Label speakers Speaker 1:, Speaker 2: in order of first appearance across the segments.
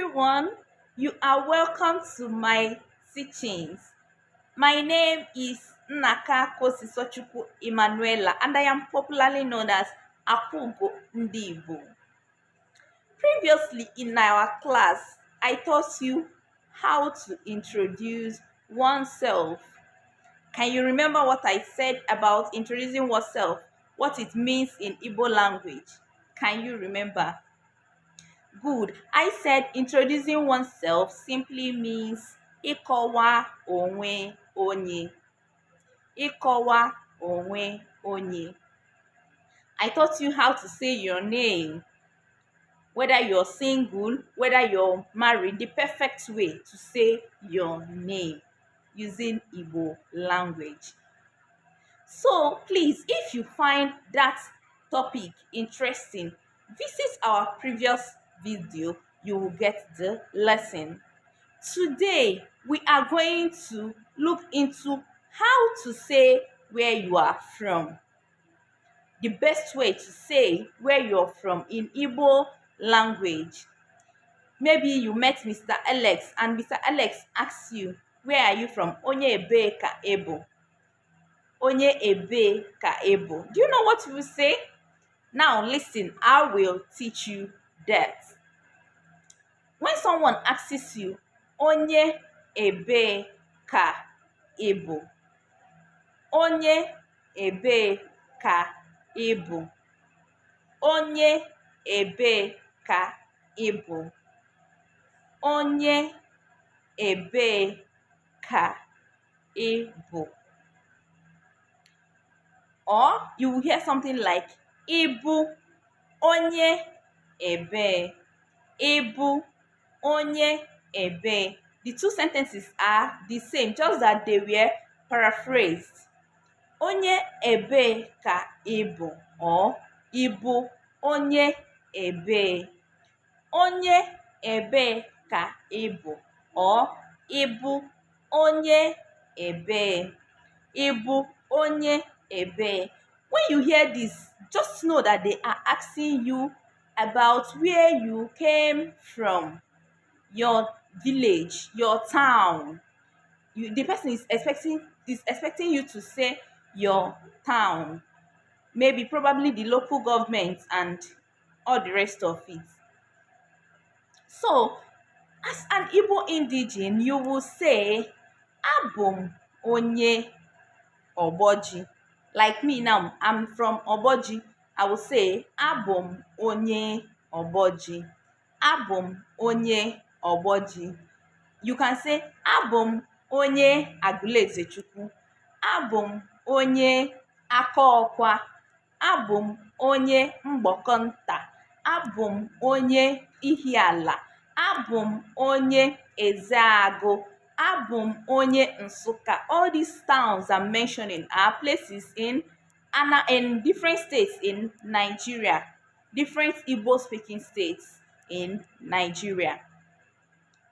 Speaker 1: everyone. You are welcome to my teachings. My name is Nnaka Kosisochukwu Emanuela and I am popularly known as Akwugo Ndị Igbo. Previously in our class, I taught you how to introduce oneself. Can you remember what I said about introducing oneself? What it means in Igbo language? Can you remember? Good. I said introducing oneself simply means ịkọwa onwe onye. Ịkọwa onwe onye. I taught you how to say your name. Whether you're single, whether you're married, the perfect way to say your name using Igbo language. So please, if you find that topic interesting, visit our previous video. You will get the lesson. Today, we are going to look into how to say where you are from. The best way to say where you're from in Igbo language. Maybe you met Mr. Alex and Mr. Alex asks you, where are you from? Onye ebe ka ebo. Onye ebe ka ebo. Do you know what you will say? Now listen, I will teach you that. When someone asks you, onye ebe ka ebo. Onye ebe ka ebo. Onye ebe ka ebo. Onye ebe ka ebo. Or you will hear something like Ibu onye ebe. Ibu onye ebe. The two sentences are the same, just that they were paraphrased. Onye ebe ka ibu or Ibu onye ebe. Onye ebe ka ibu or Ibu onye ebe. Ibu onye ebe. When you hear this, just know that they are asking you about where you came from, your village, your town. The person is expecting you to say your town, maybe probably the local government and all the rest of it. So, as an Igbo indigene, you will say Abum onye Oboji. Like me now, I'm from Oboji. I will say Abum onye Oboji. Abum onye Oboji. You can say Abum onye Agulezechukwu. Abum onye Akaokwa. Abum onye Mgbokonta. Abum onye Ihiala. Abum onye Ezeagu. Abum onye Nsukka. All these towns I'm mentioning are places in different states in Nigeria. Different Igbo speaking states in Nigeria.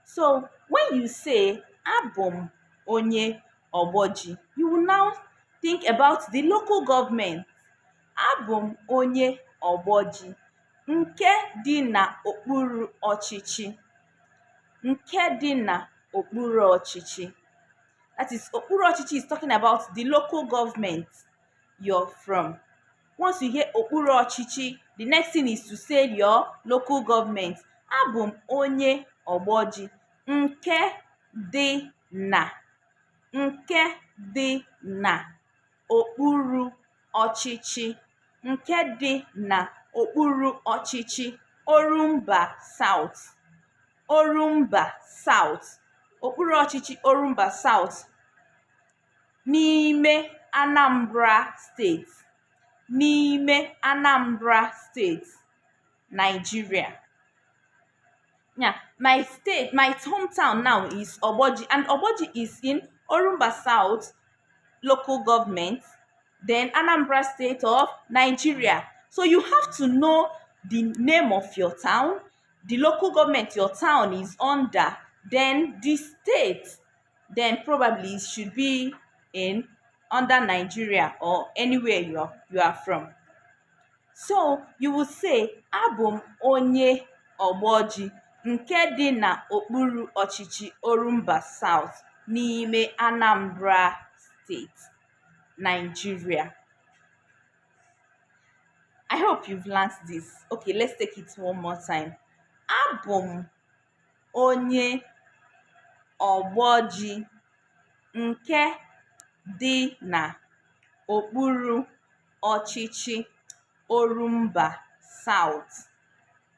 Speaker 1: So when you say Abum onye Oboji, you will now think about the local government. Abum onye Oboji nke dị na okpuru ọchịchị. Nke dị na okpuru ọchịchị. That is, okpuru ọchịchị is talking about the local government you're from. Once you hear okpuru ọchịchị, the next thing is to say your local government. Abum onye Oboji nke dị na. Nke dị na okpuru ọchịchị. Nke dị na okpuru ọchịchị. Orumba South. Orumba South. Okpuru ọchịchị Orumba South. N'ime Anambra State. N'ime Anambra State, Nigeria. Yeah, my hometown now is Oboji, and Oboji is in Orumba South local government, then Anambra State of Nigeria. So you have to know the name of your town, the local government your town is under, then the state, then probably it should be under Nigeria or anywhere you are from. So you will say Abum onye Oboji nke dị n'okpuru ọchịchị Orumba South n'ime Anambra State, Nigeria. I hope you've learned this. Okay, let's take it one more time. Abụ m onye ọgbọji nke dị n'okpuru ọchịchị Orumba South,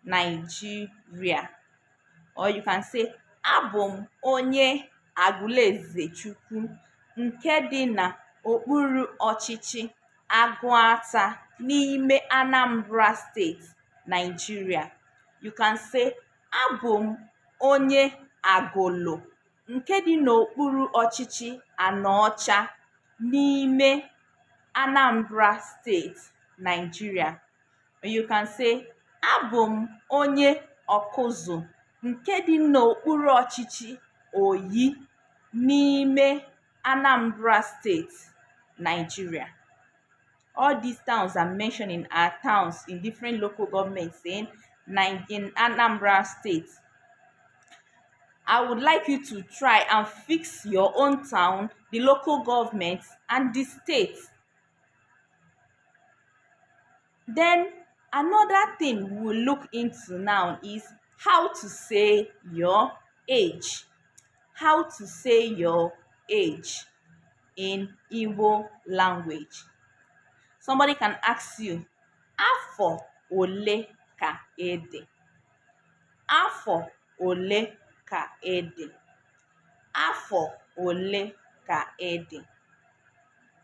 Speaker 1: Nigeria. Or you can say, abụ m onye Agụlezechukwu nke dị n'okpuru ọchịchị Agụata n'ime Anambra State, Nigeria. You can say, abụ m onye Agụlụ nke dị n'okpuru ọchịchị Anọcha n'ime Anambra State, Nigeria. Or you can say, abụ m onye Ọkụzụ nke dị n'okpuru ọchịchị Oyi n'ime Anambra State, Nigeria. All these towns are mentioned in our towns in different local governments in Anambra State. I would like you to try and fix your own town, the local government, and the state. Then another thing we'll look into now is how to say your age. How to say your age in Igbo language. Somebody can ask you, afọ ole ka ede? Afọ ole ka ede? Afọ ole ka ede?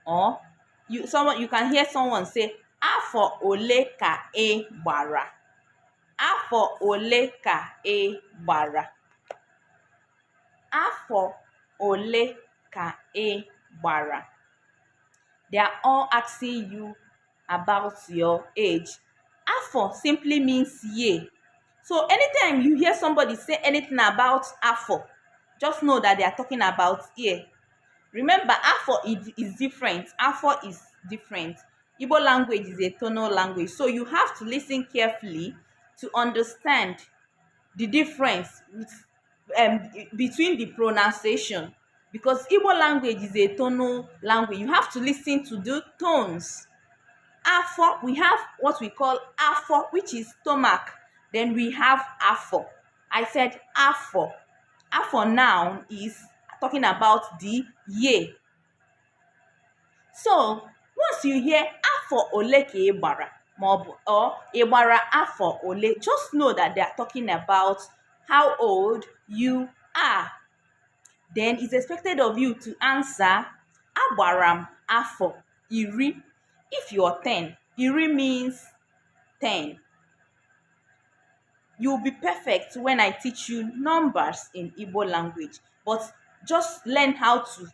Speaker 1: Or you can hear someone say, afọ ole ka ị gbara? Afọ ole ka ị gbara? Afọ ole ka ị gbara? They are all asking you about your age. Afọ simply means year. So anytime you hear somebody say anything about afọ, just know that they are talking about year. Remember, afọ is different. Afọ is different. Igbo language is a tonal language, so you have to listen carefully to understand the difference between the pronunciation. Because Igbo language is a tonal language, you have to listen to the tones. Afọ, we have what we call afọ, which is stomach. Then we have afọ. I said afọ. Afọ noun is talking about the year. So once you hear afọ ole ka ị gbara, or ị gbara afọ ole, just know that they are talking about how old you are. Then it's expected of you to answer, agbara m afọ iri. If you're 10, iri means 10. You'll be perfect when I teach you numbers in Igbo language. But just learn how to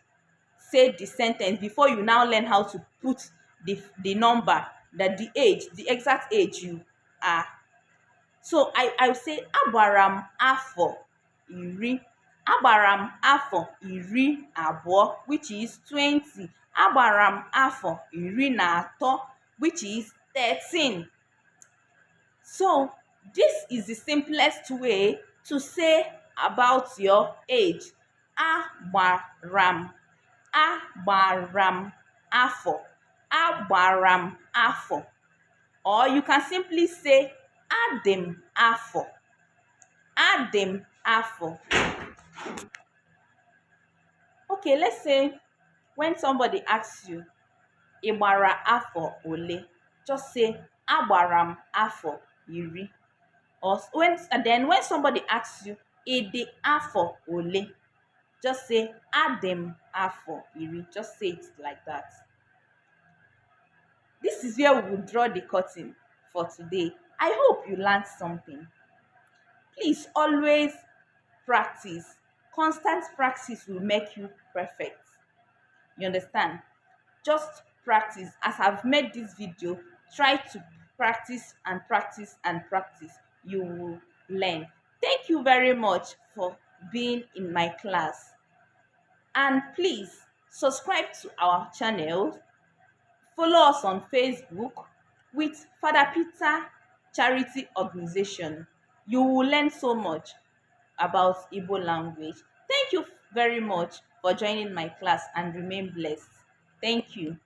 Speaker 1: say the sentence before you now learn how to put the number, that the age, the exact age you are. So I say, agbara m afọ iri. Agbara m afọ iri abụọ, which is 20. Agbara m afọ iri na atọ, which is 13. So this is the simplest way to say about your age. Agbara m afọ. Agbara m afọ. Or you can simply say, adị m afọ. Adị m afọ. Okay, let's say when somebody asks you, ị gbara afọ ole, just say, agbara m afọ iri. Or when somebody asks you, ị dị afọ ole, just say, adị m afọ iri. Just say it like that. This is where we will draw the curtain for today. I hope you learned something. Please always practice. Constant practice will make you perfect. You understand? Just practice. As I've made this video, try to practice and practice and practice. You will learn. Thank you very much for being in my class. And please subscribe to our channel. Follow us on Facebook with FADA PITA Charity Organization. You will learn so much. about Igbo language. Thank you very much for joining my class and remain blessed. Thank you.